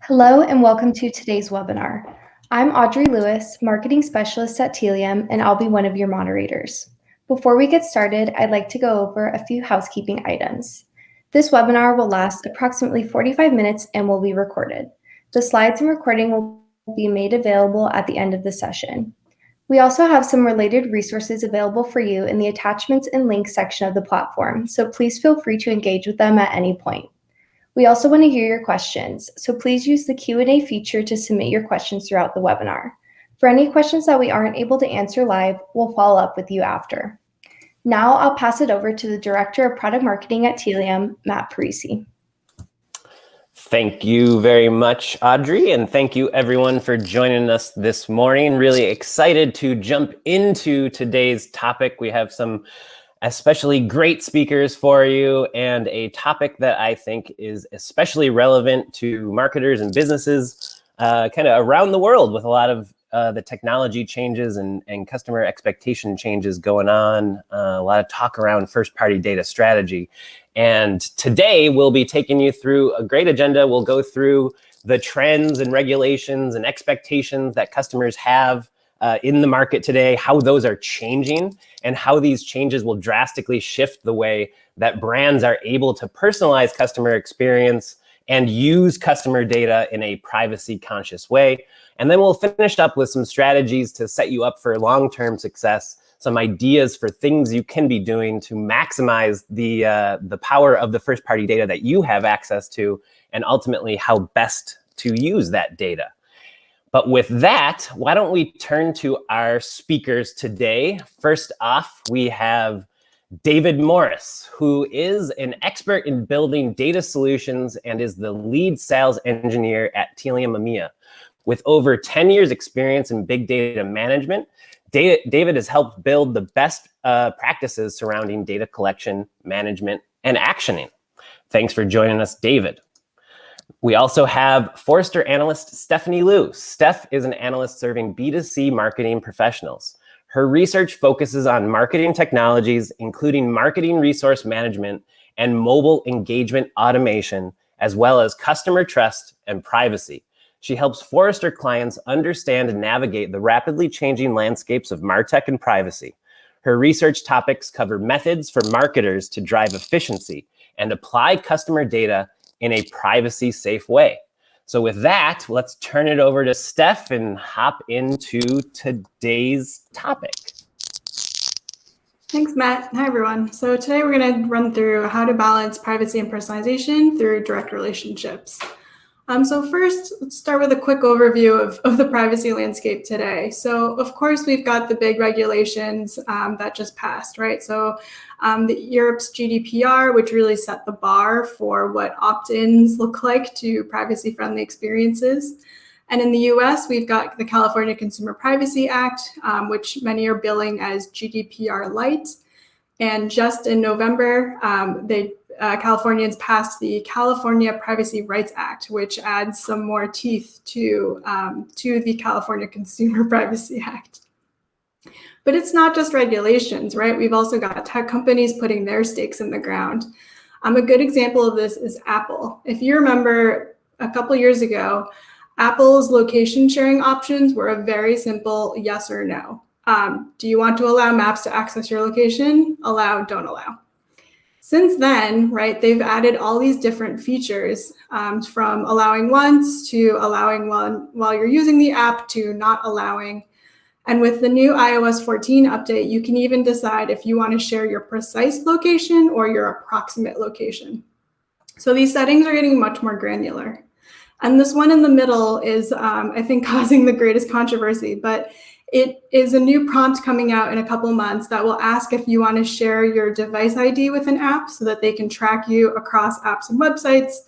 Hello and welcome to today's webinar. I'm Audrey Lewis, Marketing Specialist at Tealium, and I'll be one of your moderators. Before we get started, I'd like to go over a few housekeeping items. This webinar will last approximately 45 minutes and will be recorded. The slides and recording will be made available at the end of the session. We also have some related resources available for you in the attachments and links section of the platform, so please feel free to engage with them at any point. We also want to hear your questions, so please use the Q&A feature to submit your questions throughout the webinar. For any questions that we aren't able to answer live, we'll follow up with you after. Now I'll pass it over to the Director of Product Marketing at Tealium, Matt Parisi. Thank you very much, Audrey, and thank you everyone for joining us this morning. Really excited to jump into today's topic. We have some especially great speakers for you and a topic that I think is especially relevant to marketers and businesses kind of around the world with a lot of the technology changes and customer expectation changes going on, a lot of talk around first-party data strategy. And today we'll be taking you through a great agenda. We'll go through the trends and regulations and expectations that customers have in the market today, how those are changing, and how these changes will drastically shift the way that brands are able to personalize customer experience and use customer data in a privacy-conscious way. And then we'll finish up with some strategies to set you up for long-term success, some ideas for things you can be doing to maximize the power of the first-party data that you have access to, and ultimately how best to use that data. But with that, why don't we turn to our speakers today? First off, we have David Morris, who is an expert in building data solutions and is the lead sales engineer at Tealium EMEA. With over 10 years experience in big data management, David has helped build the best practices surrounding data collection, management, and actioning. Thanks for joining us, David. We also have Forrester Analyst Stephanie Liu. Steph is an analyst serving B2C marketing professionals. Her research focuses on marketing technologies, including marketing resource management and mobile engagement automation, as well as customer trust and privacy. She helps Forrester clients understand and navigate the rapidly changing landscapes of MarTech and privacy. Her research topics cover methods for marketers to drive efficiency and apply customer data in a privacy-safe way. So with that, let's turn it over to Steph and hop into today's topic. Thanks, Matt. Hi, everyone. So today we're going to run through how to balance privacy and personalization through direct relationships. So first, let's start with a quick overview of the privacy landscape today. So of course, we've got the big regulations that just passed, right? So Europe's GDPR, which really set the bar for what opt-ins look like to privacy-friendly experiences. And in the US, we've got the California Consumer Privacy Act, which many are billing as GDPR Lite. And just in November, Californians passed the California Privacy Rights Act, which adds some more teeth to the California Consumer Privacy Act. But it's not just regulations, right? We've also got tech companies putting their stakes in the ground. A good example of this is Apple. If you remember a couple years ago, Apple's location sharing options were a very simple yes or no. Do you want to allow maps to access your location? Allow, don't allow. Since then, right, they've added all these different features from allowing once to allowing one while you're using the app to not allowing. And with the new iOS 14 update, you can even decide if you want to share your precise location or your approximate location. So these settings are getting much more granular. And this one in the middle is, I think, causing the greatest controversy, but it is a new prompt coming out in a couple months that will ask if you want to share your device ID with an app so that they can track you across apps and websites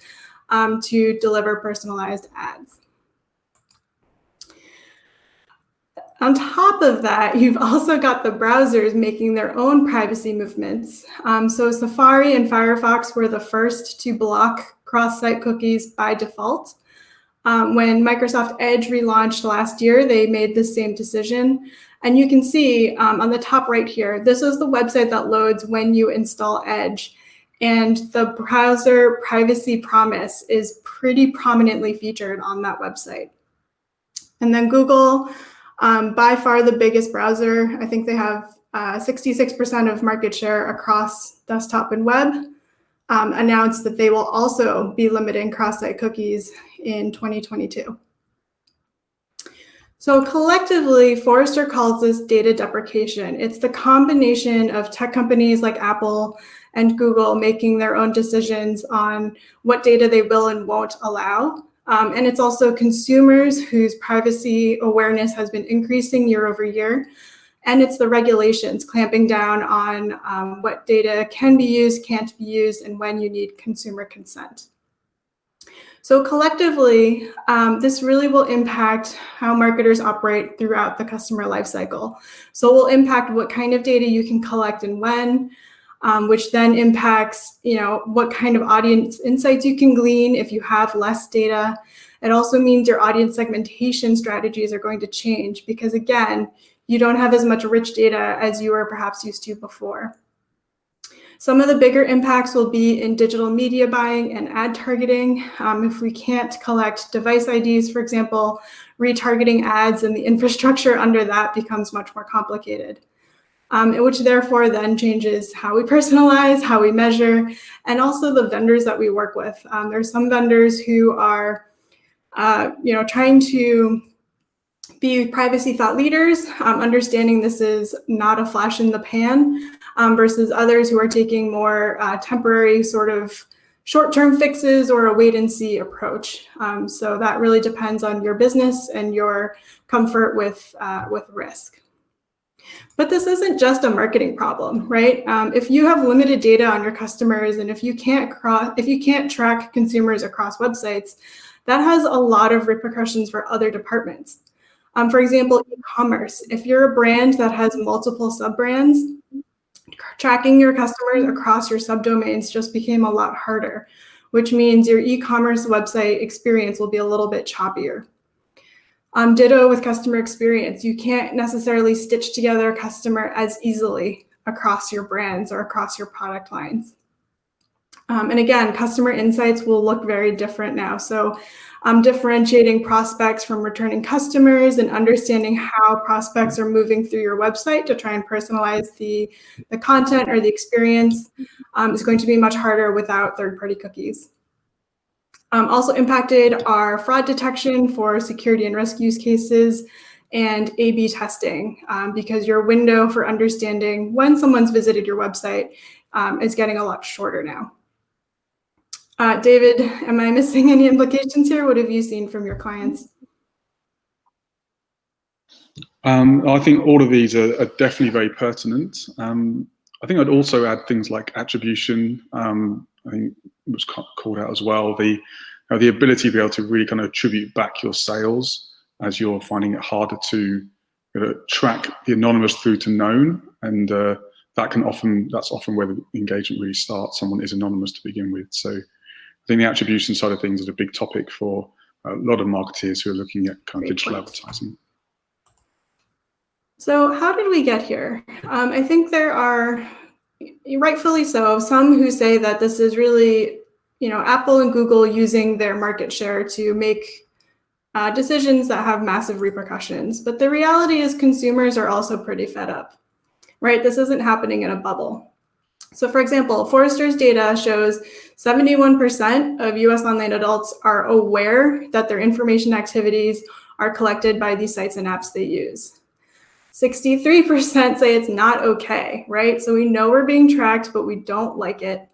to deliver personalized ads. On top of that, you've also got the browsers making their own privacy movements. So Safari and Firefox were the first to block cross-site cookies by default. When Microsoft Edge relaunched last year, they made the same decision. And you can see on the top right here, this is the website that loads when you install Edge. And the browser privacy promise is pretty prominently featured on that website. And then Google, by far the biggest browser, I think they have 66% of market share across desktop and web, announced that they will also be limiting cross-site cookies in 2022. So collectively, Forrester calls this data deprecation. It's the combination of tech companies like Apple and Google making their own decisions on what data they will and won't allow. And it's also consumers whose privacy awareness has been increasing year over year. And it's the regulations clamping down on what data can be used, can't be used, and when you need consumer consent. So collectively, this really will impact how marketers operate throughout the customer lifecycle. So it will impact what kind of data you can collect and when, which then impacts, what kind of audience insights you can glean if you have less data. It also means your audience segmentation strategies are going to change because, again, you don't have as much rich data as you were perhaps used to before. Some of the bigger impacts will be in digital media buying and ad targeting. If we can't collect device IDs, for example, retargeting ads and the infrastructure under that becomes much more complicated, which therefore then changes how we personalize, how we measure, and also the vendors that we work with. There's some vendors who are trying to be privacy thought leaders, understanding this is not a flash in the pan, versus others who are taking more temporary sort of short-term fixes or a wait and see approach. So that really depends on your business and your comfort with risk. But this isn't just a marketing problem, right? If you have limited data on your customers and if you can't track consumers across websites, that has a lot of repercussions for other departments. For example, e-commerce. If you're a brand that has multiple sub-brands, tracking your customers across your subdomains just became a lot harder, which means your e-commerce website experience will be a little bit choppier. Ditto with customer experience. You can't necessarily stitch together a customer as easily across your brands or across your product lines. And again, customer insights will look very different now. So differentiating prospects from returning customers and understanding how prospects are moving through your website to try and personalize the content or the experience is going to be much harder without third-party cookies. Also impacted are fraud detection for security and risk use cases and A/B testing, because your window for understanding when someone's visited your website is getting a lot shorter now. David, am I missing any implications here? What have you seen from your clients? I think all of these are definitely very pertinent. I think I'd also add things like attribution. I think it was called out as well. The ability to be able to really kind of attribute back your sales as you're finding it harder to track the anonymous through to known, and that's often where the engagement really starts. Someone is anonymous to begin with. So I think the attribution side of things is a big topic for a lot of marketeers who are looking at kind of digital advertising. So how did we get here? I think there are, rightfully so, some who say that this is really, Apple and Google using their market share to make decisions that have massive repercussions. But the reality is consumers are also pretty fed up, right? This isn't happening in a bubble. So for example, Forrester's data shows 71% of US online adults are aware that their information activities are collected by these sites and apps they use. 63% say it's not okay, right? So we know we're being tracked, but we don't like it.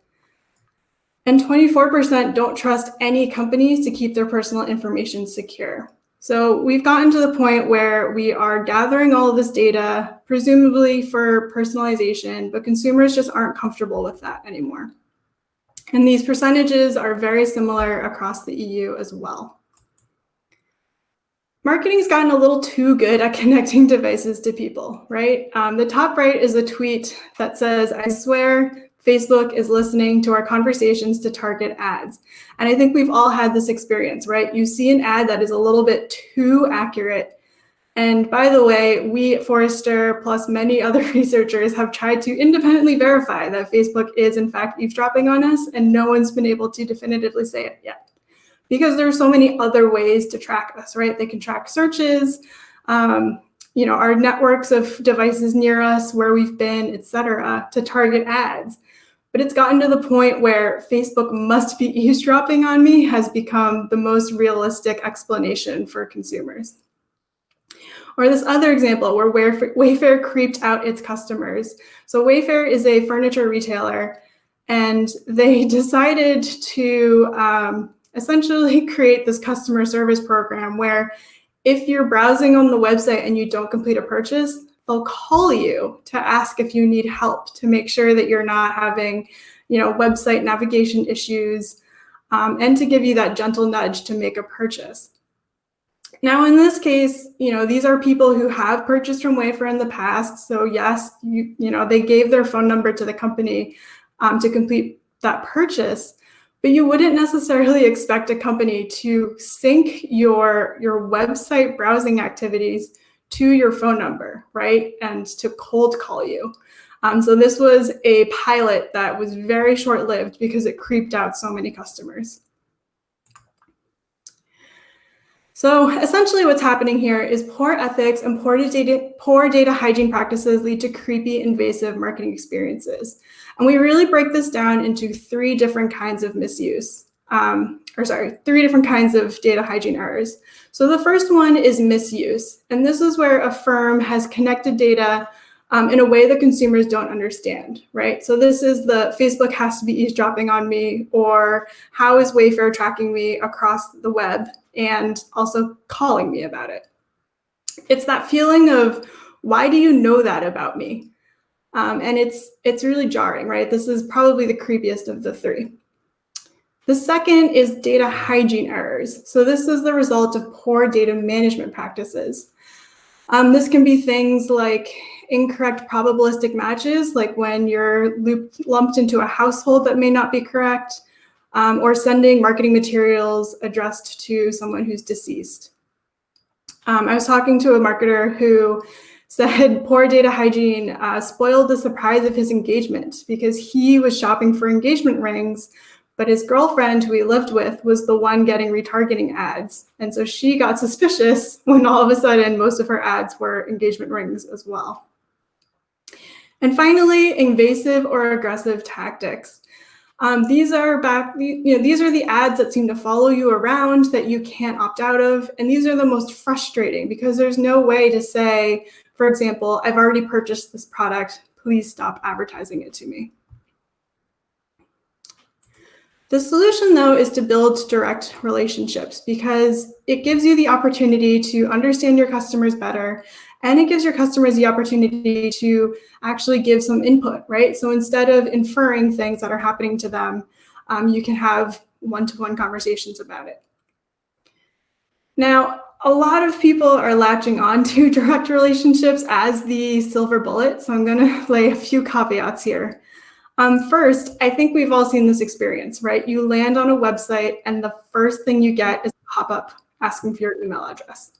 And 24% don't trust any companies to keep their personal information secure. So we've gotten to the point where we are gathering all of this data, presumably for personalization, but consumers just aren't comfortable with that anymore. And these percentages are very similar across the EU as well. Marketing's gotten a little too good at connecting devices to people, right? The top right is a tweet that says, "I swear Facebook is listening to our conversations to target ads." And I think we've all had this experience, right? You see an ad that is a little bit too accurate, And by the way, we at Forrester, plus many other researchers, have tried to independently verify that Facebook is in fact eavesdropping on us, and no one's been able to definitively say it yet. Because there are so many other ways to track us, right? They can track searches, our networks of devices near us, where we've been, et cetera, to target ads. But it's gotten to the point where Facebook must be eavesdropping on me has become the most realistic explanation for consumers. Or this other example where Wayfair creeped out its customers. So Wayfair is a furniture retailer, and they decided to essentially create this customer service program where if you're browsing on the website and you don't complete a purchase, they'll call you to ask if you need help, to make sure that you're not having, website navigation issues, and to give you that gentle nudge to make a purchase. Now, in this case, these are people who have purchased from Wayfair in the past. So yes, they gave their phone number to the company to complete that purchase. But you wouldn't necessarily expect a company to sync your website browsing activities to your phone number, right? And to cold call you. So this was a pilot that was very short-lived because it creeped out so many customers. So essentially what's happening here is poor ethics and poor data hygiene practices lead to creepy, invasive marketing experiences. And we really break this down into three different kinds of misuse, three different kinds of data hygiene errors. So the first one is misuse. And this is where a firm has connected data in a way that consumers don't understand, right? So this is the Facebook has to be eavesdropping on me, or how is Wayfair tracking me across the web and also calling me about it. It's that feeling of, why do you know that about me? And it's really jarring, right? This is probably the creepiest of the three. The second is data hygiene errors. So this is the result of poor data management practices. This can be things like incorrect probabilistic matches, like when you're lumped into a household that may not be correct, or sending marketing materials addressed to someone who's deceased. I was talking to a marketer who said poor data hygiene spoiled the surprise of his engagement because he was shopping for engagement rings, but his girlfriend, who he lived with, was the one getting retargeting ads. And so she got suspicious when all of a sudden most of her ads were engagement rings as well. And finally, invasive or aggressive tactics. These are the ads that seem to follow you around that you can't opt out of. And these are the most frustrating because there's no way to say, for example, I've already purchased this product, please stop advertising it to me. The solution, though, is to build direct relationships because it gives you the opportunity to understand your customers better, and it gives your customers the opportunity to actually give some input, right? So instead of inferring things that are happening to them, you can have one-to-one conversations about it. Now, a lot of people are latching on to direct relationships as the silver bullet, so I'm going to lay a few caveats here. First, I think we've all seen this experience, right? You land on a website and the first thing you get is a pop-up asking for your email address.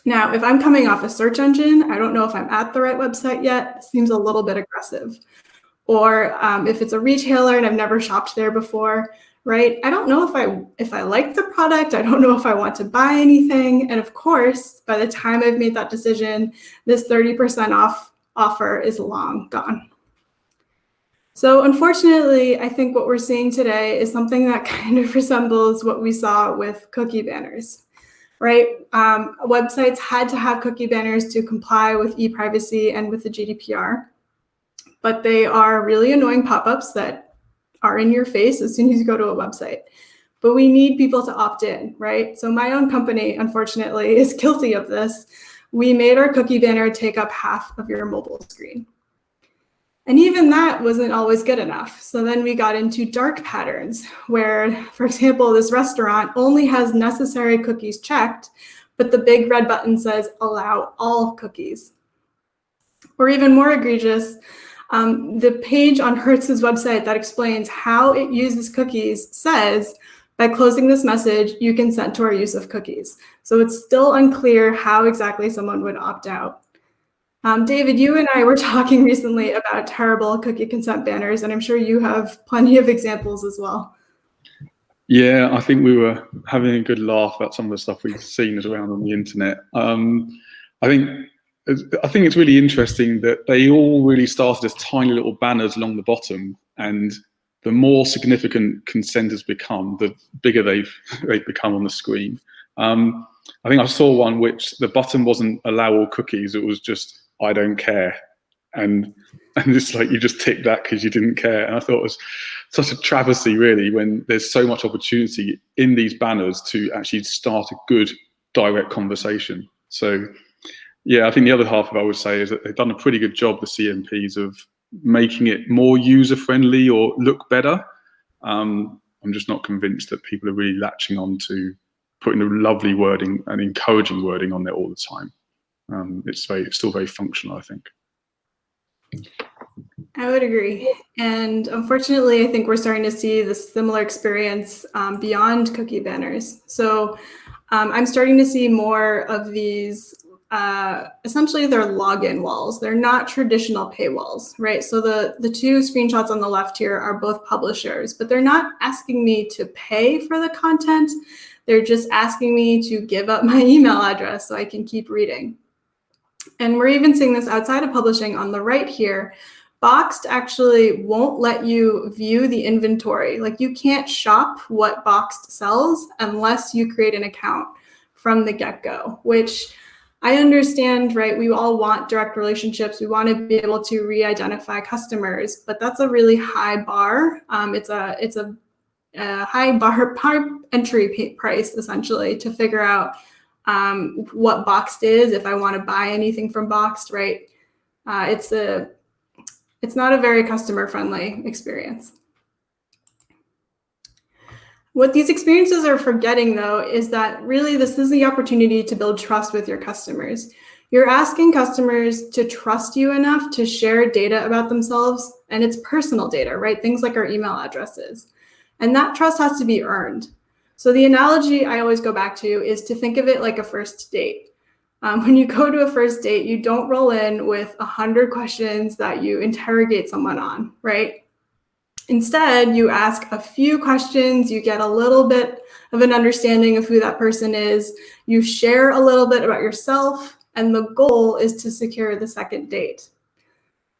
Now, if I'm coming off a search engine, I don't know if I'm at the right website yet. It seems a little bit aggressive. Or if it's a retailer and I've never shopped there before, right? I don't know if I like the product. I don't know if I want to buy anything. And of course, by the time I've made that decision, this 30% off offer is long gone. So unfortunately, I think what we're seeing today is something that kind of resembles what we saw with cookie banners, right? Websites had to have cookie banners to comply with e-privacy and with the GDPR, but they are really annoying pop-ups that are in your face as soon as you go to a website. But we need people to opt in, right? So my own company, unfortunately, is guilty of this. We made our cookie banner take up half of your mobile screen. And even that wasn't always good enough. So then we got into dark patterns where, for example, this restaurant only has necessary cookies checked, but the big red button says allow all cookies. Or even more egregious, the page on Hertz's website that explains how it uses cookies says By closing this message, you consent to our use of cookies. So it's still unclear how exactly someone would opt out. David, you and I were talking recently about terrible cookie consent banners, and I'm sure you have plenty of examples as well. Yeah, I think we were having a good laugh at some of the stuff we've seen around on the internet. I think it's really interesting that they all really started as tiny little banners along the bottom, and the more significant consent has become, the bigger they've become on the screen. I think I saw one which the button wasn't allow all cookies; it was just I don't care, and it's like you just tick that because you didn't care. And I thought it was such a travesty, really, when there's so much opportunity in these banners to actually start a good direct conversation. So yeah, I think the other half of it I would say is that they've done a pretty good job, the CMPs, of making it more user-friendly or look better. I'm just not convinced that people are really latching on to putting the lovely wording and encouraging wording on there all the time. It's still very functional, I think. I would agree. And unfortunately, I think we're starting to see this similar experience beyond cookie banners. So I'm starting to see more of these, essentially they're login walls. They're not traditional paywalls, right? So the two screenshots on the left here are both publishers, but they're not asking me to pay for the content. They're just asking me to give up my email address so I can keep reading. And we're even seeing this outside of publishing on the right here. Boxed actually won't let you view the inventory. Like, you can't shop what Boxed sells unless you create an account from the get-go, which I understand, right? We all want direct relationships. We want to be able to re-identify customers, but that's a really high bar. It's a high bar entry price, essentially, to figure out what Boxed is, if I want to buy anything from Boxed, right? It's not a very customer-friendly experience. What these experiences are forgetting, though, is that really this is the opportunity to build trust with your customers. You're asking customers to trust you enough to share data about themselves, and it's personal data, right? Things like our email addresses. And that trust has to be earned. So the analogy I always go back to is to think of it like a first date. When you go to a first date, you don't roll in with 100 questions that you interrogate someone on, right? Instead, you ask a few questions, you get a little bit of an understanding of who that person is, you share a little bit about yourself, and the goal is to secure the second date.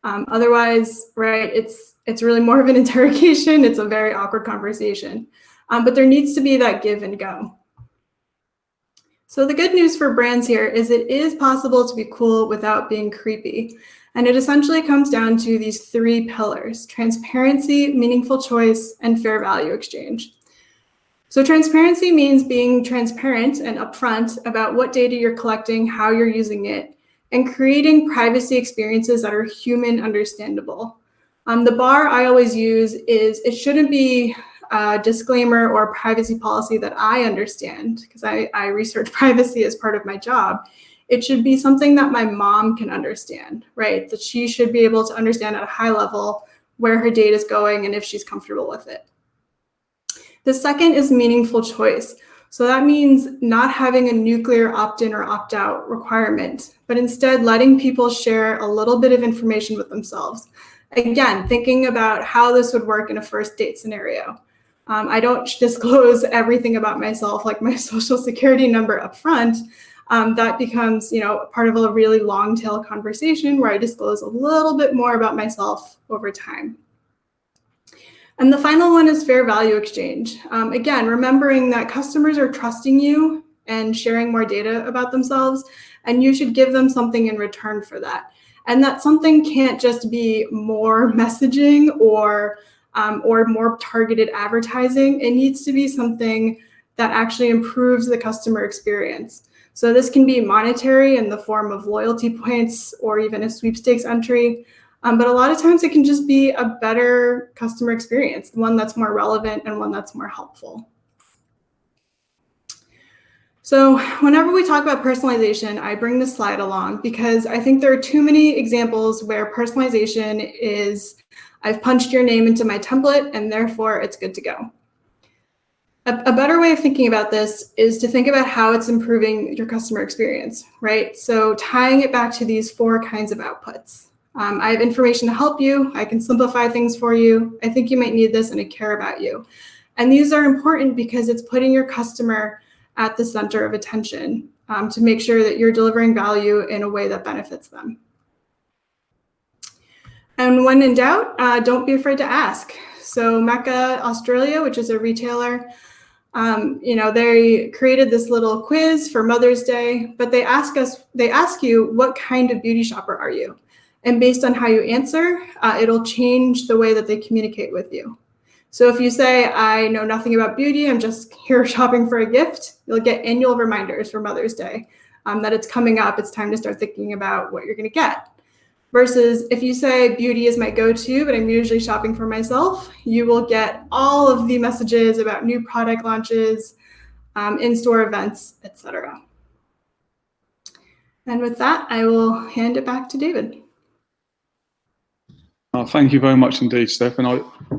Otherwise, right, it's really more of an interrogation. It's a very awkward conversation, but there needs to be that give and go. So the good news for brands here is it is possible to be cool without being creepy. And it essentially comes down to these three pillars: transparency, meaningful choice, and fair value exchange. So transparency means being transparent and upfront about what data you're collecting, how you're using it, and creating privacy experiences that are human understandable. The bar I always use is it shouldn't be a disclaimer or privacy policy that I understand, because I research privacy as part of my job. It should be something that my mom can understand, right? That she should be able to understand at a high level where her data is going and if she's comfortable with it. The second is meaningful choice. So that means not having a nuclear opt-in or opt-out requirement, but instead letting people share a little bit of information with themselves. Again, thinking about how this would work in a first date scenario. I don't disclose everything about myself, like my social security number up front. That becomes, part of a really long tail conversation where I disclose a little bit more about myself over time. And the final one is fair value exchange. Again, remembering that customers are trusting you and sharing more data about themselves, and you should give them something in return for that. And that something can't just be more messaging or more targeted advertising. It needs to be something that actually improves the customer experience. So this can be monetary in the form of loyalty points or even a sweepstakes entry. But a lot of times it can just be a better customer experience, one that's more relevant and one that's more helpful. So whenever we talk about personalization, I bring this slide along because I think there are too many examples where personalization is, I've punched your name into my template and therefore it's good to go. A better way of thinking about this is to think about how it's improving your customer experience, right? So tying it back to these 4 kinds of outputs. I have information to help you. I can simplify things for you. I think you might need this and I care about you. And these are important because it's putting your customer at the center of attention to make sure that you're delivering value in a way that benefits them. And when in doubt, don't be afraid to ask. So Mecca Australia, which is a retailer, they created this little quiz for Mother's Day, but they ask you, what kind of beauty shopper are you? And based on how you answer, it'll change the way that they communicate with you. So if you say, I know nothing about beauty, I'm just here shopping for a gift, you'll get annual reminders for Mother's Day that it's coming up, it's time to start thinking about what you're gonna get. Versus if you say beauty is my go-to, but I'm usually shopping for myself, you will get all of the messages about new product launches, in-store events, etc. And with that, I will hand it back to David. Thank you very much indeed, Steph. And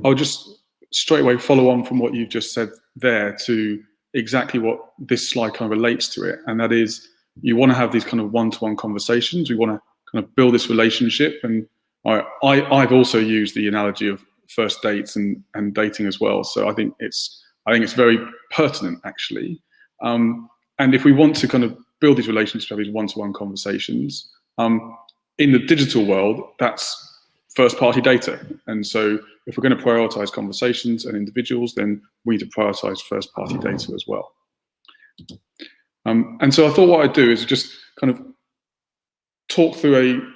I'll just straight away follow on from what you've just said there to exactly what this slide kind of relates to it. And that is, you want to have these kind of one-to-one conversations. We want to kind of build this relationship. And I've also used the analogy of first dates and dating as well. So I think it's very pertinent, actually. And if we want to kind of build these relationships, have these one-to-one conversations, in the digital world, that's first-party data. And so if we're going to prioritize conversations and individuals, then we need to prioritize first-party data as well. And so I thought what I'd do is just kind of talk through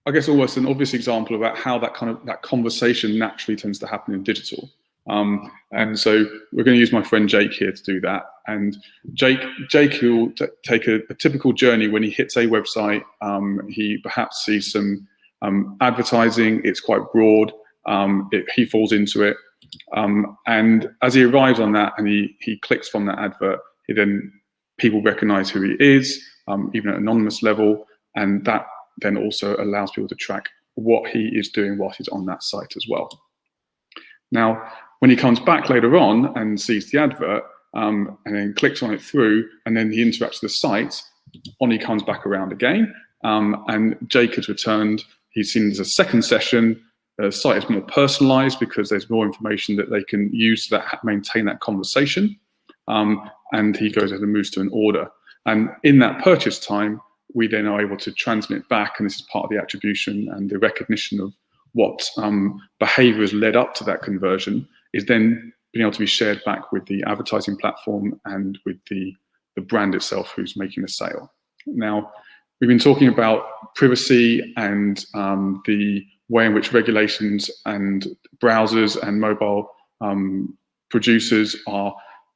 I guess almost an obvious example about how that conversation naturally tends to happen in digital. And so we're going to use my friend Jake here to do that. And Jake will take a typical journey when he hits a website. He perhaps sees some advertising. It's quite broad. He falls into it. And as he arrives on that and he clicks from that advert, people recognize who he is, even at an anonymous level. And that then also allows people to track what he is doing while he's on that site as well. Now, when he comes back later on and sees the advert, and then clicks on it through, and then he interacts with the site, he comes back around again, and Jake has returned. He's seen there's a second session. The site is more personalized because there's more information that they can use to maintain that conversation. And he goes ahead and moves to an order. And in that purchase time, we then are able to transmit back, and this is part of the attribution and the recognition of what behavior has led up to that conversion, is then being able to be shared back with the advertising platform and with the brand itself who's making the sale. Now, we've been talking about privacy and the way in which regulations and browsers and mobile producers are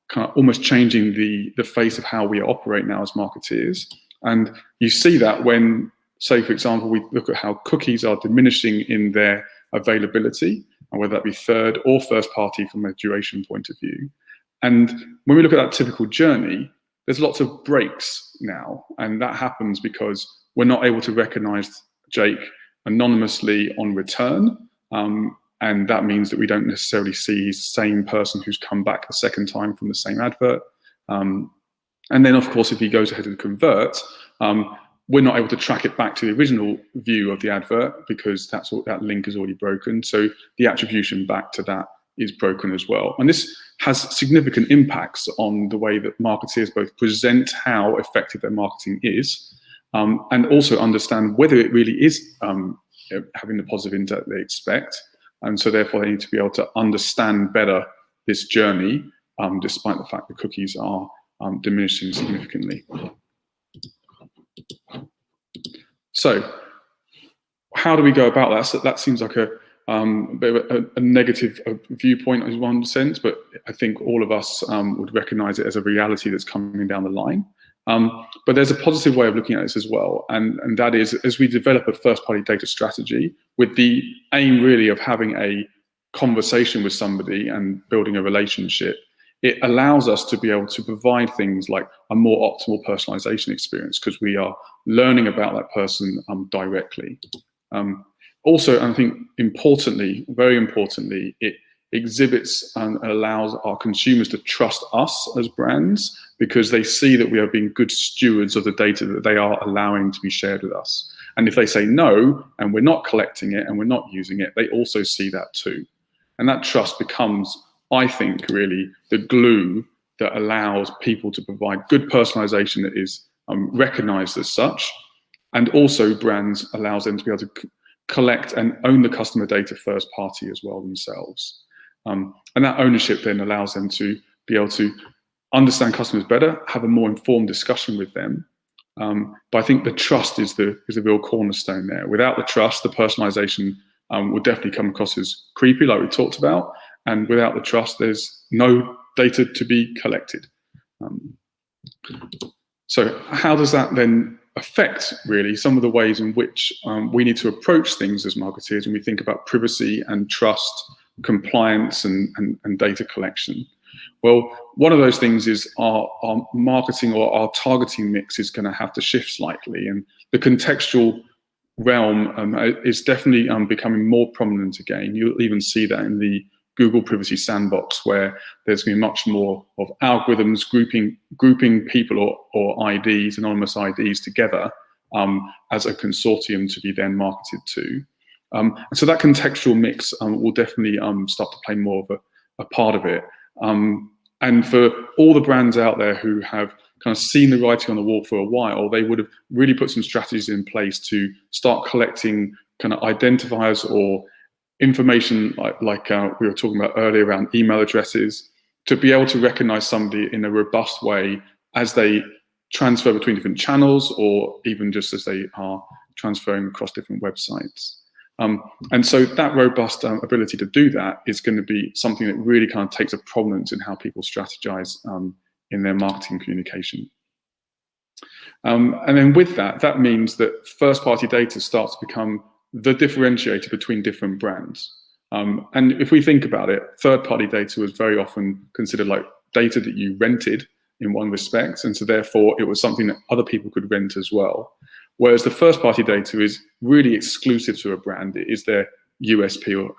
kind of almost changing the face of how we operate now as marketeers. And you see that when, say, for example, we look at how cookies are diminishing in their availability, and whether that be third or first party from a duration point of view. And when we look at that typical journey, there's lots of breaks now. And that happens because we're not able to recognize Jake anonymously on return. And that means that we don't necessarily see the same person who's come back the second time from the same advert. And then, of course, if he goes ahead and converts, we're not able to track it back to the original view of the advert because that link is already broken. So the attribution back to that is broken as well. And this has significant impacts on the way that marketeers both present how effective their marketing is, and also understand whether it really is having the positive impact they expect. And so therefore they need to be able to understand better this journey, despite the fact that cookies are diminishing significantly. So how do we go about that? So that seems like a bit of a negative viewpoint in one sense, but I think all of us would recognize it as a reality that's coming down the line. But there's a positive way of looking at this as well, and that is, as we develop a first-party data strategy with the aim really of having a conversation with somebody and building a relationship, it allows us to be able to provide things like a more optimal personalization experience because we are learning about that person directly. Also, I think importantly, very importantly, it exhibits and allows our consumers to trust us as brands because they see that we are being good stewards of the data that they are allowing to be shared with us. And if they say no, and we're not collecting it and we're not using it, they also see that too. And that trust becomes, I think, really the glue that allows people to provide good personalization that is recognized as such. And also brands allows them to be able to collect and own the customer data first party as well themselves. And that ownership then allows them to be able to understand customers better, have a more informed discussion with them. But I think the trust is the real cornerstone there. Without the trust, the personalization will definitely come across as creepy, like we talked about. And without the trust, there's no data to be collected. So how does that then affect really some of the ways in which we need to approach things as marketeers when we think about privacy and trust, compliance and data collection? Well, one of those things is our marketing or our targeting mix is going to have to shift slightly, and the contextual realm is definitely becoming more prominent again. You'll even see that in the Google Privacy Sandbox, where there's been much more of algorithms grouping people or IDs, anonymous IDs together as a consortium to be then marketed to. And so that contextual mix will definitely start to play more of a part of it. And for all the brands out there who have kind of seen the writing on the wall for a while, they would have really put some strategies in place to start collecting kind of identifiers or information like we were talking about earlier around email addresses, to be able to recognize somebody in a robust way as they transfer between different channels or even just as they are transferring across different websites. And so that robust ability to do that is going to be something that really kind of takes a prominence in how people strategize in their marketing communication. And then with that, that means that first-party data starts to become the differentiator between different brands. And if we think about it, third-party data was very often considered like data that you rented in one respect, and so therefore it was something that other people could rent as well. Whereas the first-party data is really exclusive to a brand. It is their USP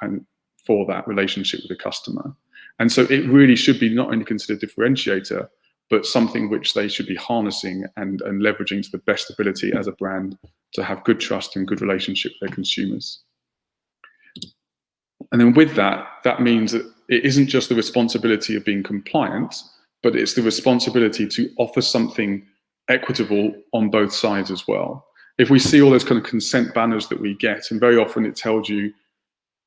for that relationship with the customer. And so it really should be not only considered a differentiator, but something which they should be harnessing and leveraging to the best ability as a brand to have good trust and good relationship with their consumers. And then with that, that means that it isn't just the responsibility of being compliant, but it's the responsibility to offer something equitable on both sides as well. If we see all those kind of consent banners that we get, and very often it tells you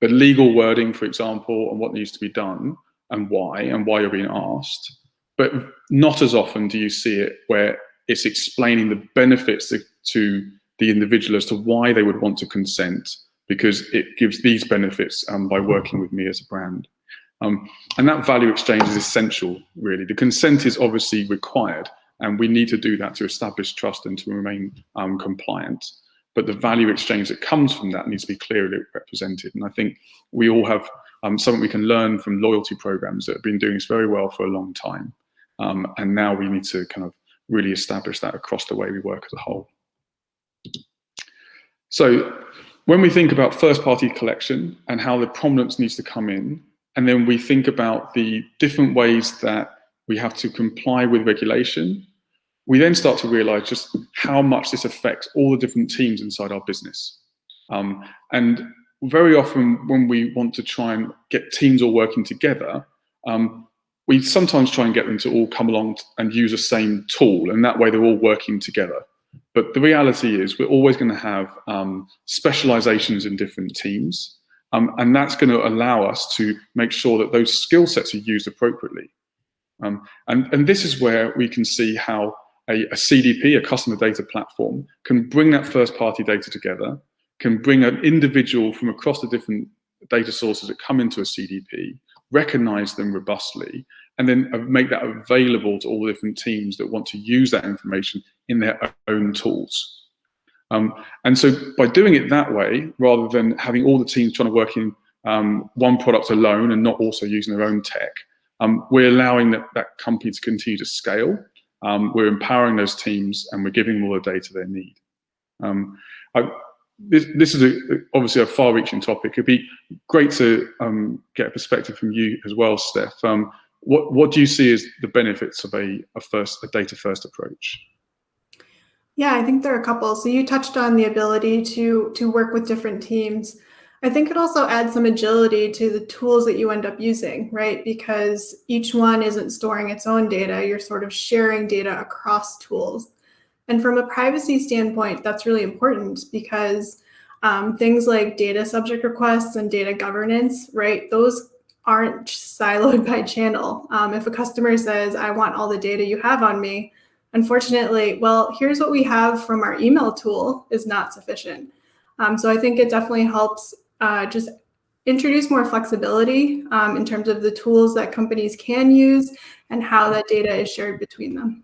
the legal wording, for example, on what needs to be done and why you're being asked, but not as often do you see it where it's explaining the benefits to the individual as to why they would want to consent, because it gives these benefits by working with me as a brand. And that value exchange is essential, really. The consent is obviously required, and we need to do that to establish trust and to remain compliant. But the value exchange that comes from that needs to be clearly represented. And I think we all have something we can learn from loyalty programs that have been doing this very well for a long time. And now we need to kind of really establish that across the way we work as a whole. So when we think about first-party collection and how the prominence needs to come in, and then we think about the different ways that we have to comply with regulation, we then start to realize just how much this affects all the different teams inside our business. And very often when we want to try and get teams all working together, we sometimes try and get them to all come along and use the same tool, and that way they're all working together. But the reality is we're always going to have specializations in different teams, and that's going to allow us to make sure that those skill sets are used appropriately. And this is where we can see how a CDP, a customer data platform, can bring that first-party data together, can bring an individual from across the different data sources that come into a CDP, recognize them robustly, and then make that available to all the different teams that want to use that information in their own tools. And so by doing it that way, rather than having all the teams trying to work in one product alone and not also using their own tech, we're allowing that company to continue to scale. We're empowering those teams and we're giving them all the data they need. this is obviously a far-reaching topic. It'd be great to get a perspective from you as well, Steph. What do you see as the benefits of a data-first approach? Yeah, I think there are a couple. So you touched on the ability to work with different teams. I think it also adds some agility to the tools that you end up using, right? Because each one isn't storing its own data. You're sort of sharing data across tools. And from a privacy standpoint, that's really important because things like data subject requests and data governance, right? Those aren't siloed by channel. If a customer says, I want all the data you have on me, unfortunately, well, here's what we have from our email tool is not sufficient. So I think it definitely helps just introduce more flexibility in terms of the tools that companies can use and how that data is shared between them.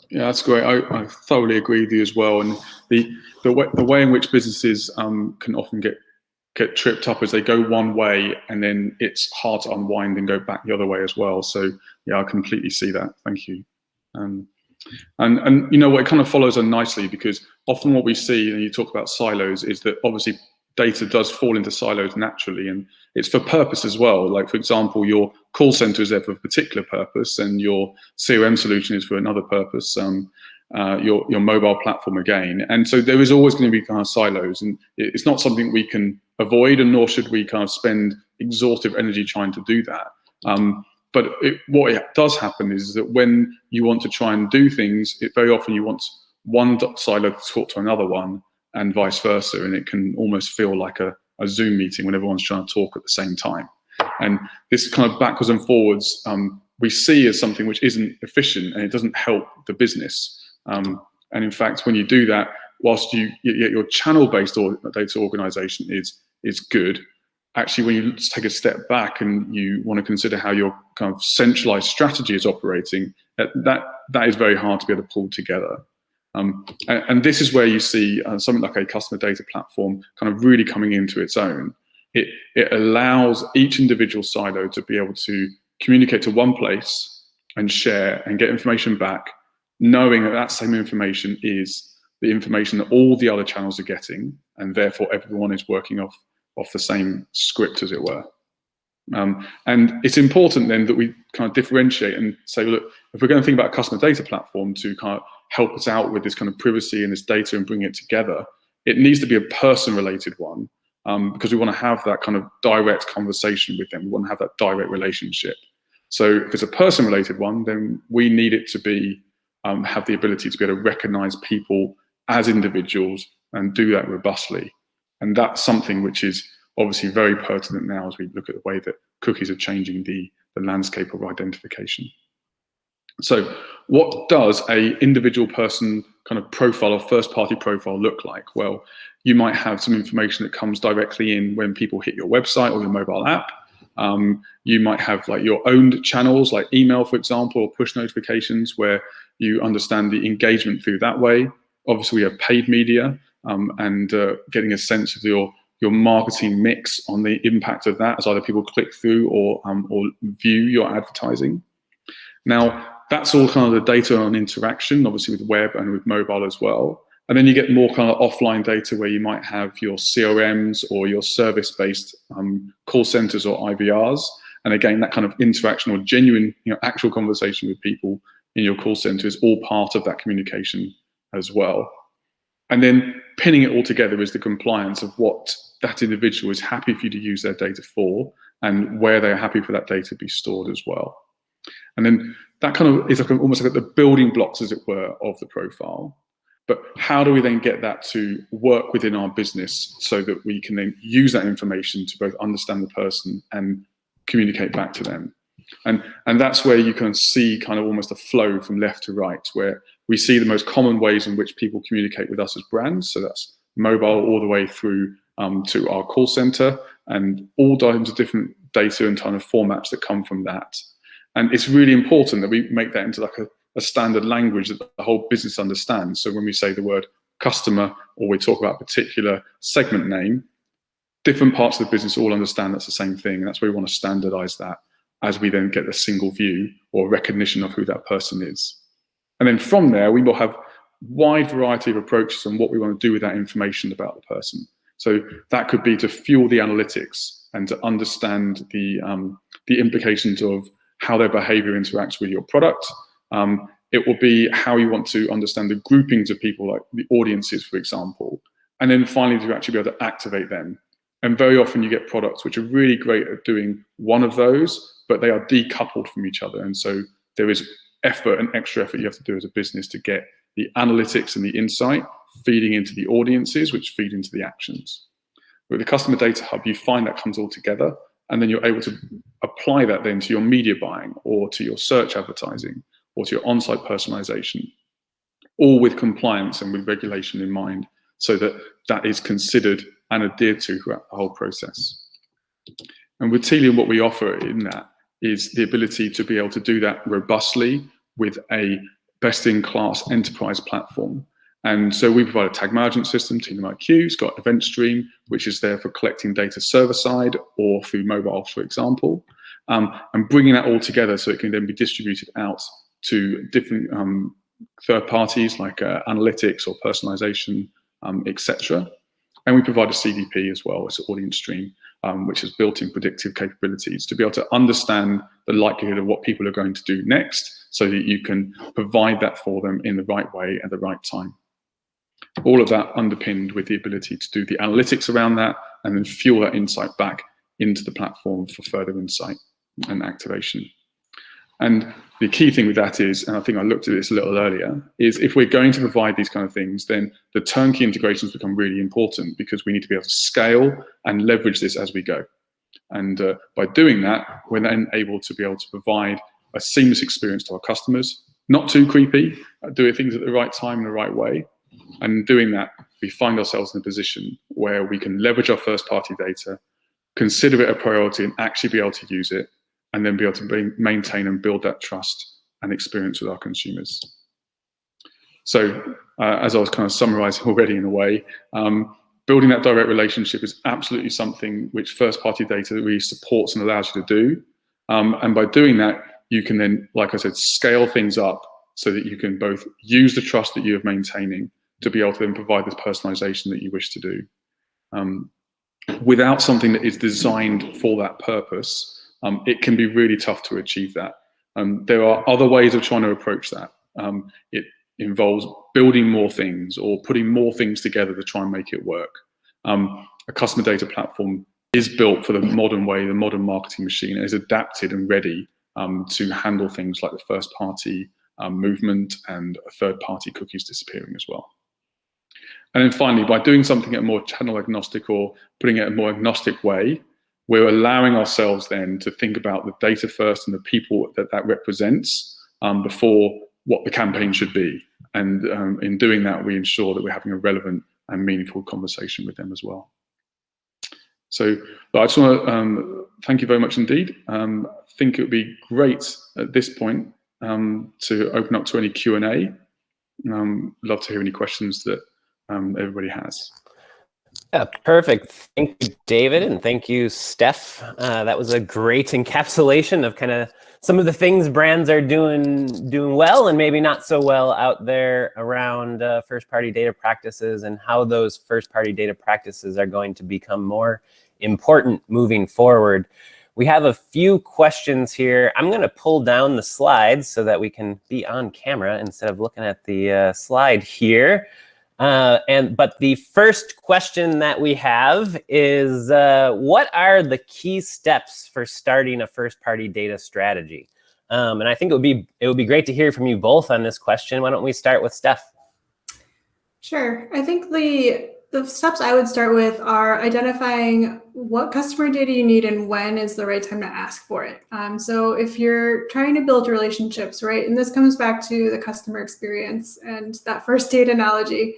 Yeah, that's great. I thoroughly agree with you as well. And the way in which businesses can often get tripped up is they go one way and then it's hard to unwind and go back the other way as well. So yeah, I completely see that. Thank you. And you know what, it kind of follows on nicely, because often what we see, and you talk about silos, is that obviously data does fall into silos naturally, and it's for purpose as well. Like, for example, your call center is there for a particular purpose, and your CRM solution is for another purpose, your mobile platform again. And so there is always going to be kind of silos, and it's not something we can avoid, and nor should we kind of spend exhaustive energy trying to do that. But what does happen is that when you want to try and do things, very often you want one silo to talk to another one, and vice versa, and it can almost feel like a Zoom meeting when everyone's trying to talk at the same time. And this kind of backwards and forwards we see as something which isn't efficient, and it doesn't help the business. And in fact, when you do that, whilst your channel-based data organization is good, actually when you take a step back and you want to consider how your kind of centralized strategy is operating, that is very hard to be able to pull together. And this is where you see something like a customer data platform kind of really coming into its own. It allows each individual silo to be able to communicate to one place and share and get information back, knowing that that same information is the information that all the other channels are getting, and therefore everyone is working off the same script, as it were. And it's important then that we kind of differentiate and say, look, if we're going to think about a customer data platform to kind of help us out with this kind of privacy and this data and bring it together, it needs to be a person-related one, because we want to have that kind of direct conversation with them. We want to have that direct relationship. So if it's a person-related one, then we need it to be have the ability to be able to recognize people as individuals and do that robustly. And that's something which is obviously very pertinent now as we look at the way that cookies are changing the landscape of identification. So what does a individual person kind of profile or first party profile look like? Well, you might have some information that comes directly in when people hit your website or your mobile app. You might have like your own channels like email, for example, or push notifications where you understand the engagement through that way. Obviously, we have paid media and getting a sense of your marketing mix on the impact of that as either people click through or view your advertising. Now, that's all kind of the data on interaction, obviously with web and with mobile as well. And then you get more kind of offline data where you might have your CRMs or your service-based call centers or IVRs. And again, that kind of interaction or genuine, actual conversation with people in your call center is all part of that communication as well. And then pinning it all together is the compliance of what that individual is happy for you to use their data for and where they're happy for that data to be stored as well. And then that kind of is like almost like the building blocks, as it were, of the profile. But how do we then get that to work within our business so that we can then use that information to both understand the person and communicate back to them? And that's where you can see kind of almost a flow from left to right, where we see the most common ways in which people communicate with us as brands. So that's mobile all the way through to our call center and all kinds of different data and kind of formats that come from that. And it's really important that we make that into like a standard language that the whole business understands. So when we say the word customer or we talk about a particular segment name, different parts of the business all understand that's the same thing. And that's where we want to standardize that as we then get a single view or recognition of who that person is. And then from there, we will have wide variety of approaches on what we want to do with that information about the person. So that could be to fuel the analytics and to understand the implications of how their behavior interacts with your product. It will be how you want to understand the groupings of people, like the audiences, for example. And then finally, to actually be able to activate them. And very often you get products which are really great at doing one of those, but they are decoupled from each other. And so there is effort and extra effort you have to do as a business to get the analytics and the insight feeding into the audiences, which feed into the actions. With the Customer Data Hub, you find that comes all together, and then you're able to apply that then to your media buying or to your search advertising or to your on-site personalization, all with compliance and with regulation in mind, so that that is considered and adhered to throughout the whole process. And with Tealium, what we offer in that is the ability to be able to do that robustly with a best-in-class enterprise platform. And so we provide a tag management system, Tealium IQ. It's got Event Stream, which is there for collecting data server-side or through mobile, for example, and bringing that all together so it can then be distributed out to different third parties like analytics or personalization, etc. And we provide a CDP as well as an audience stream, which has built-in predictive capabilities to be able to understand the likelihood of what people are going to do next, so that you can provide that for them in the right way at the right time. All of that underpinned with the ability to do the analytics around that and then fuel that insight back into the platform for further insight and activation. And the key thing with that is, and I think I looked at this a little earlier, is if we're going to provide these kind of things, then the turnkey integrations become really important, because we need to be able to scale and leverage this as we go. And by doing that, we're then able to be able to provide a seamless experience to our customers, not too creepy, doing things at the right time in the right way. And in doing that, we find ourselves in a position where we can leverage our first-party data, consider it a priority and actually be able to use it, and then be able to maintain and build that trust and experience with our consumers. So as I was kind of summarizing already in a way, building that direct relationship is absolutely something which first-party data really supports and allows you to do. And by doing that, you can then, like I said, scale things up so that you can both use the trust that you are maintaining to be able to then provide the personalization that you wish to do. Without something that is designed for that purpose, it can be really tough to achieve that. There are other ways of trying to approach that. It involves building more things or putting more things together to try and make it work. A customer data platform is built for the modern way, the modern marketing machine, and is adapted and ready to handle things like the first party movement and third party cookies disappearing as well. And then finally, by doing something at a more channel agnostic or putting it in a more agnostic way, we're allowing ourselves then to think about the data first and the people that that represents before what the campaign should be. And in doing that, we ensure that we're having a relevant and meaningful conversation with them as well. So I just want to thank you very much indeed. I think it would be great at this point to open up to any Q&A. Love to hear any questions that everybody has. Yeah, perfect. Thank you, David, and thank you, Steph. That was a great encapsulation of kind of some of the things brands are doing well and maybe not so well out there around first-party data practices, and how those first-party data practices are going to become more important moving forward. We have a few questions here. I'm going to pull down the slides so that we can be on camera instead of looking at the slide here. But the first question that we have is, what are the key steps for starting a first-party data strategy? And I think it would be great to hear from you both on this question. Why don't we start with Steph? Sure. I think the steps I would start with are identifying what customer data you need and when is the right time to ask for it. So if you're trying to build relationships, right, and this comes back to the customer experience and that first date analogy,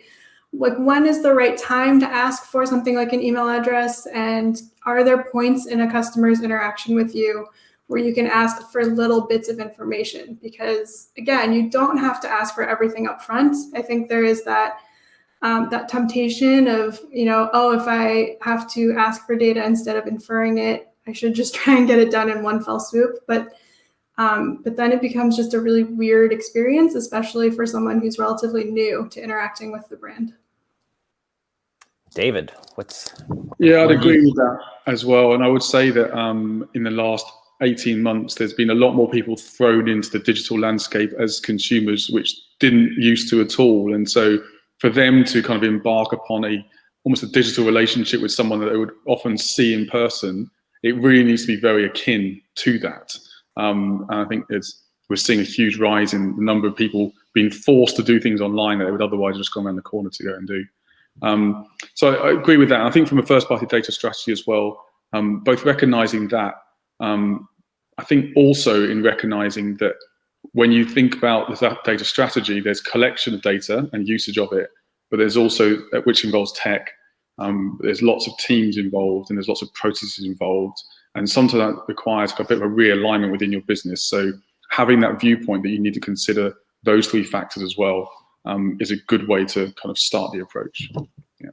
like when is the right time to ask for something like an email address, and are there points in a customer's interaction with you where you can ask for little bits of information? Because again, you don't have to ask for everything up front. I think there is that temptation of, oh, if I have to ask for data instead of inferring it, I should just try and get it done in one fell swoop. But But then it becomes just a really weird experience, especially for someone who's relatively new to interacting with the brand. David, Yeah, I'd agree with that as well. And I would say that in the last 18 months, there's been a lot more people thrown into the digital landscape as consumers, which didn't used to at all. And so for them to kind of embark upon almost a digital relationship with someone that they would often see in person, it really needs to be very akin to that. And I think we're seeing a huge rise in the number of people being forced to do things online that they would otherwise just come around the corner to go and do. So I agree with that. I think from a first-party data strategy as well, both recognizing that, I think also in recognizing that when you think about the data strategy, there's collection of data and usage of it, but there's also, which involves tech, there's lots of teams involved and there's lots of processes involved. And sometimes that requires a bit of a realignment within your business. So having that viewpoint that you need to consider those three factors as well is a good way to kind of start the approach. Yeah.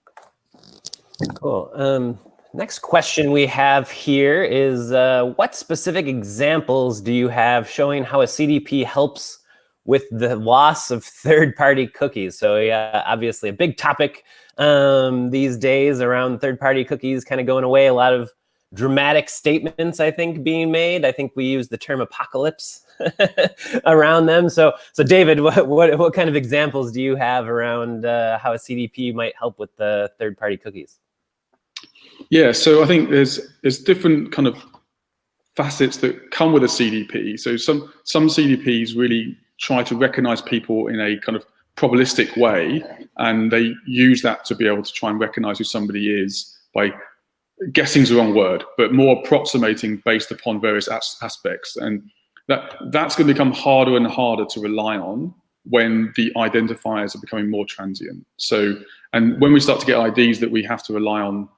Cool. Next question we have here is, what specific examples do you have showing how a CDP helps with the loss of third-party cookies? So yeah, obviously a big topic these days around third-party cookies kind of going away. A lot of dramatic statements, I think, being made. I think we use the term apocalypse around them. So David, what kind of examples do you have around how a CDP might help with the third-party cookies? Yeah, so I think there's different kind of facets that come with a CDP. So some CDPs really try to recognize people in a kind of probabilistic way, and they use that to be able to try and recognize who somebody is by guessing's the wrong word, but more approximating based upon various aspects. And that's going to become harder and harder to rely on when the identifiers are becoming more transient. So, and when we start to get IDs that we have to rely on,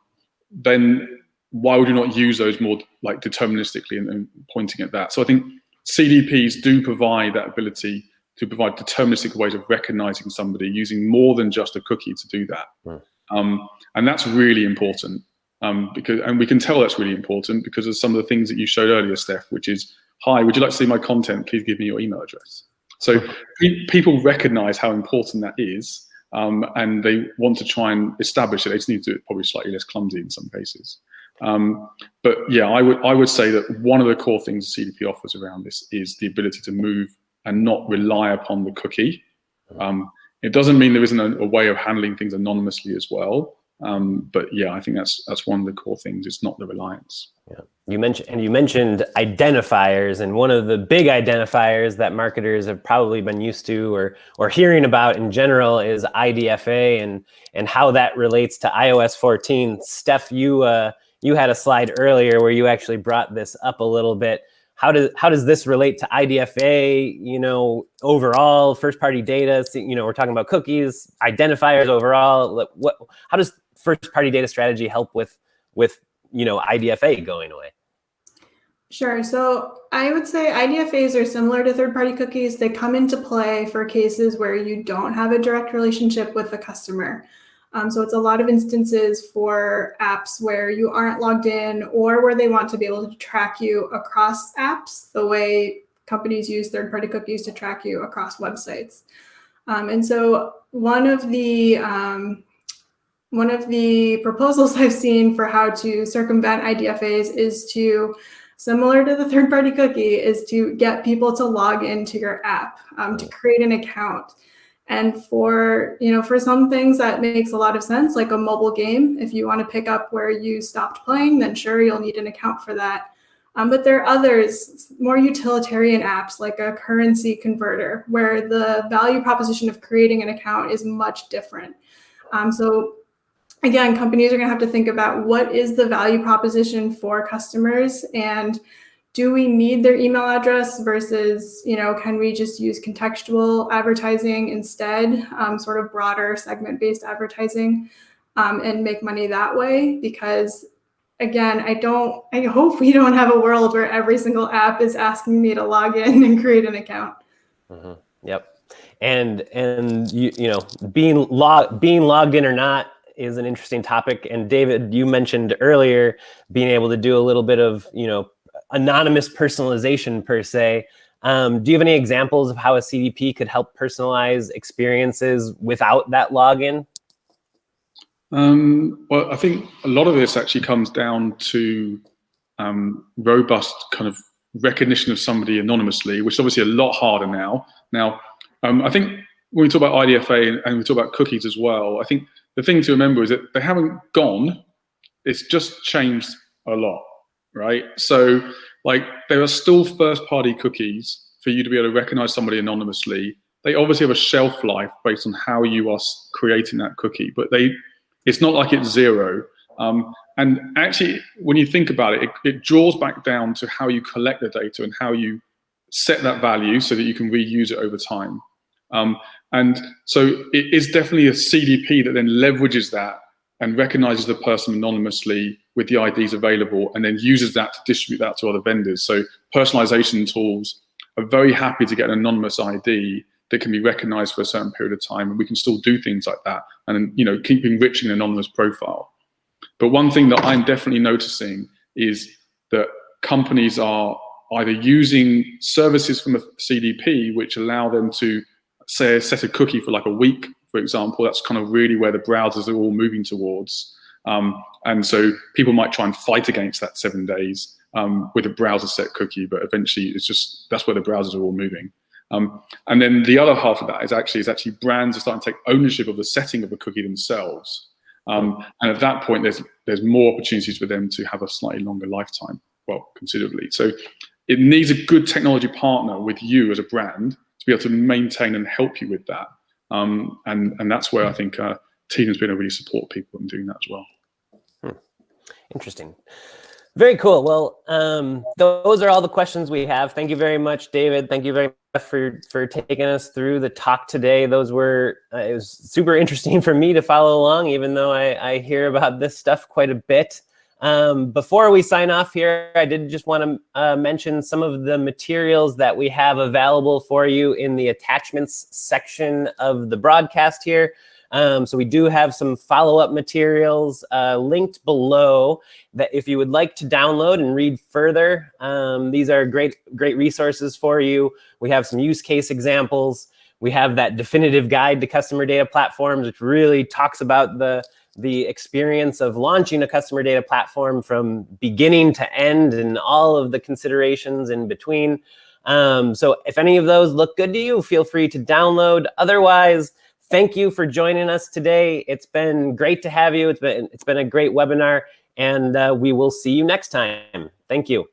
then why would you not use those more like deterministically and pointing at that? So I think CDPs do provide that ability to provide deterministic ways of recognizing somebody using more than just a cookie to do that. And that's really important and we can tell that's really important because of some of the things that you showed earlier, Steph, which is, hi, would you like to see my content? Please give me your email address. So people recognize how important that is. And they want to try and establish it. They just need to do it probably slightly less clumsy in some cases. But yeah, I would say that one of the core things the CDP offers around this is the ability to move and not rely upon the cookie. It doesn't mean there isn't a way of handling things anonymously as well. But yeah, I think that's one of the core things. It's not the reliance. Yeah. You mentioned identifiers, and one of the big identifiers that marketers have probably been used to or hearing about in general is IDFA and how that relates to iOS 14. Steph, you had a slide earlier where you actually brought this up a little bit. How does this relate to IDFA? You know, overall first-party data. You know, we're talking about cookies, identifiers overall. How does first-party data strategy help with IDFA going away? Sure. So I would say IDFAs are similar to third-party cookies. They come into play for cases where you don't have a direct relationship with the customer. So it's a lot of instances for apps where you aren't logged in or where they want to be able to track you across apps the way companies use third-party cookies to track you across websites. And so one of the proposals I've seen for how to circumvent IDFAs is to, similar to the third-party cookie, is to get people to log into your app, to create an account. And for some things that makes a lot of sense, like a mobile game, if you want to pick up where you stopped playing, then sure, you'll need an account for that. But there are others, more utilitarian apps like a currency converter, where the value proposition of creating an account is much different. So again, companies are going to have to think about what is the value proposition for customers, and do we need their email address versus, can we just use contextual advertising instead, sort of broader segment-based advertising, and make money that way? Because again, I hope we don't have a world where every single app is asking me to log in and create an account. Mm-hmm. Yep. And being logged in or not is an interesting topic. And David, you mentioned earlier being able to do a little bit of, anonymous personalization per se. Do you have any examples of how a CDP could help personalize experiences without that login? Well, I think a lot of this actually comes down to robust kind of recognition of somebody anonymously, which is obviously a lot harder now. Now, I think when we talk about IDFA and we talk about cookies as well, I think the thing to remember is that they haven't gone, it's just changed a lot, right? So like there are still first-party cookies for you to be able to recognize somebody anonymously. They obviously have a shelf life based on how you are creating that cookie, but it's not like it's zero. And actually, when you think about it, it draws back down to how you collect the data and how you set that value so that you can reuse it over time. And so it is definitely a CDP that then leverages that and recognizes the person anonymously with the IDs available and then uses that to distribute that to other vendors. So personalization tools are very happy to get an anonymous ID that can be recognized for a certain period of time, and we can still do things like that and keep enriching an anonymous profile. But one thing that I'm definitely noticing is that companies are either using services from a CDP which allow them to say set a cookie for like a week, for example. That's kind of really where the browsers are all moving towards. And so people might try and fight against that 7 days with a browser set cookie, but eventually that's where the browsers are all moving. And then the other half of that is actually brands are starting to take ownership of the setting of the cookie themselves. And at that point, there's more opportunities for them to have a slightly longer lifetime, well, considerably. So it needs a good technology partner with you as a brand to be able to maintain and help you with that. And that's where I think Tealium's been able to really support people in doing that as well. Interesting. Very cool. Well, those are all the questions we have. Thank you very much, David. Thank you very much for taking us through the talk today. Those were, it was super interesting for me to follow along, even though I hear about this stuff quite a bit. Before we sign off here, I did just want to mention some of the materials that we have available for you in the attachments section of the broadcast here. So we do have some follow-up materials linked below that if you would like to download and read further, these are great resources for you. We have some use case examples. We have that definitive guide to customer data platforms, which really talks about the experience of launching a customer data platform from beginning to end and all of the considerations in between. So if any of those look good to you, feel free to download. Otherwise, thank you for joining us today. It's been great to have you. It's been a great webinar, and we will see you next time. Thank you.